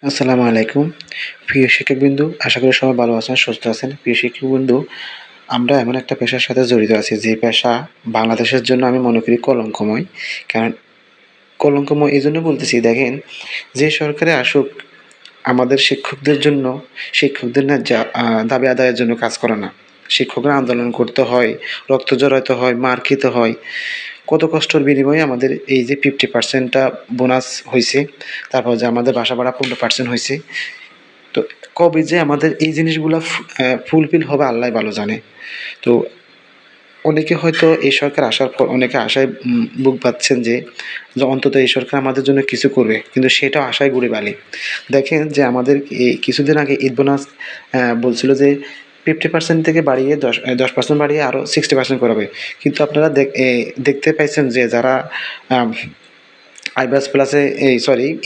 আসসালামু আলাইকুম। প্রিয় শিক্ষকবৃন্দু, আশা করি সবাই ভালো আছেন, সুস্থ আছেন। প্রিয় শিক্ষকবৃন্দু, আমরা এমন একটা পেশার সাথে জড়িত আছি যে পেশা বাংলাদেশের জন্য আমি মনে করি কলঙ্কময়। কারণ কলঙ্কময় এজন্য বলতেছি, দেখেন, যে সরকারে আসুক আমাদের শিক্ষকদের জন্য, শিক্ষকদের ন্যায্য দাবি আদায়ের জন্য কাজ করে না। শিক্ষকরা আন্দোলন করতে হয়, রক্ত ঝরাতে হয়, মার খেতে হয়। কত কষ্টের বিনিময়ে আমাদের এই যে 50% টা বোনাস হইছে, তারপর যে আমাদের বাসা ভাড়া 15% হইছে। তো কবে যে আমাদের এই জিনিসগুলা ফুলফিল হবে আল্লাহই ভালো জানে। তো অনেকে হয়তো এই সরকার আসার পর অনেকে আশায় বুক বাঁধছেন যে অন্তত এই সরকার আমাদের জন্য কিছু করবে। কিন্তু সেটাও আশায় গুড়ে বালি। দেখেন যে আমাদের এই কিছুদিন আগে ঈদ বোনাস বলছিল যে 50% থেকে বাড়িয়ে 10% বাড়িয়ে আরও 60% করাবে। কিন্তু আপনারা দেখতে পাইছেন যে যারা আম আইবাস প্লাসে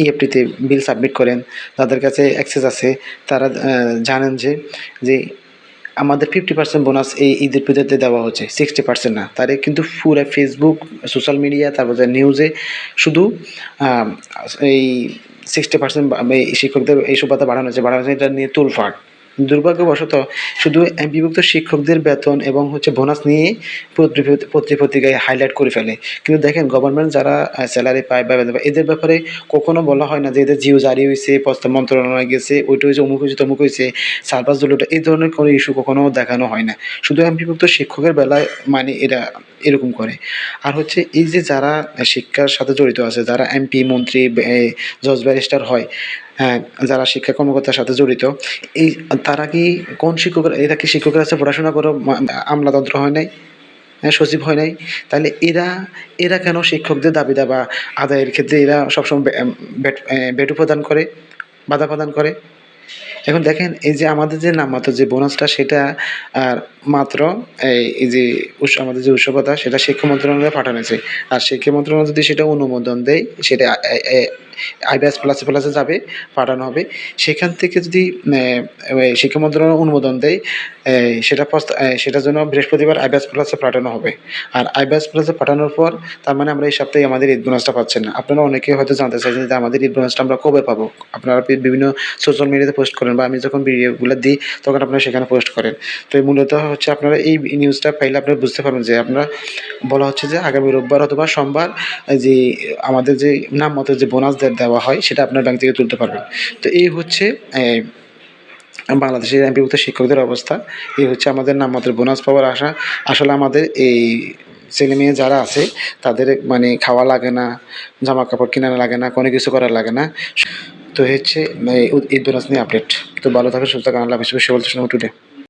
ইএফটিতে বিল সাবমিট করেন, তাদের কাছে অ্যাক্সেস আছে, তারা জানেন যে আমাদের 50% বোনাস এই ঈদের পুজোতে দেওয়া হচ্ছে, 60% না। তারে কিন্তু পুরা ফেসবুক, সোশ্যাল মিডিয়া, তারপর যে নিউজে শুধু আম এই 60% এই শিক্ষকদের এইসব ভাতা বাড়ানো হচ্ছে, এটা নিয়ে তোলপাড়। দুর্ভাগ্যবশত শুধু বিভক্ত শিক্ষকদের বেতন এবং বোনাস নিয়ে পত্রিকায় হাইলাইট করে ফেলে। কিন্তু দেখেন, গভর্নমেন্ট যারা স্যালারি পায় বা বেতন পায়, এদের ব্যাপারে কখনো বলা হয় না যে এদের জিও জারি হইছে, প্রস্তাব মন্ত্রণালয়ে গেছে, ওইটা হইছে, অমুক হইছে, তমুক হইছে, সার্ভার দলীয়টা, এই ধরনের কোনো ইস্যু কখনো দেখানো হয় না। শুধু বিভক্ত শিক্ষকের বেলায় মানে এরা এরকম করে। আর এই যে যারা শিক্ষার সাথে জড়িত আছে, যারা এমপি, মন্ত্রী, জজ, ব্যারিস্টার হয়, হ্যাঁ, যারা শিক্ষা কর্মকর্তার সাথে জড়িত, এই তারা কি কোন শিক্ষকরা, এরা কি শিক্ষকের কাছে পড়াশোনা করে আমলাতন্ত্র হয় নাই? হ্যাঁ, সচিব হয় নাই? তাহলে এরা এরা কেন শিক্ষকদের দাবি দাবা আদায়ের ক্ষেত্রে এরা সবসময় ভেটো প্রদান করে, বাধা প্রদান করে? এখন দেখেন, এই যে আমাদের যে নামমাত্র যে বোনাসটা, সেটা আর মাত্র এই যে আমাদের যে উৎসবতা, সেটা শিক্ষা মন্ত্রণালয়ে পাঠানো হয়েছে। আর শিক্ষা মন্ত্রণালয় যদি সেটা অনুমোদন দেয়, সেটা আইবিএস প্লাসে যাবে, পাঠানো হবে। সেখান থেকে যদি শিক্ষা মন্ত্রণালয় অনুমোদন দেয়, সেটার জন্য বৃহস্পতিবার আইবিএস প্লাসে পাঠানো হবে। আর আইবিএস প্লাসে পাঠানোর পর তার মানে আমরা এই সপ্তাহে আমাদের ঈদ বোনাসটা পাচ্ছেন না। আপনারা অনেকে হয়তো জানতে চাইছেন যে আমাদের ঈদ বোনাসটা আমরা কবে পাবো? আপনারা বিভিন্ন সোশ্যাল মিডিয়াতে পোস্ট করেন, বা আমি যখন ভিডিওগুলো দিই তখন আপনারা সেখানে পোস্ট করেন। তো মূলত আপনারা এই নিউজটা পাইলে আপনারা বুঝতে পারবেন যে আপনারা বলা হচ্ছে যে আগামী রোববার অথবা সোমবার যে আমাদের যে নামমাত্র যে বোনাস দেওয়া হয়, সেটা আপনার ব্যাংক থেকে তুলতে পারবেন। তো এই হচ্ছে বাংলাদেশের এমপিভুক্ত শিক্ষকদের অবস্থা। এই হচ্ছে আমাদের নামমাত্র বোনাস পাওয়ার আশা। আসলে আমাদের এই ছেলে মেয়ে যারা আছে, তাদের মানে খাওয়া লাগে না, জামা কাপড় কেনা লাগে না, কোনো কিছু করা লাগে না। তো হচ্ছে ঈদ বোনাস নিয়ে আপডেট। তো ভালো থাকুন, সুস্থ থাকুন, আল্লাহ হাফেজ। টুডে।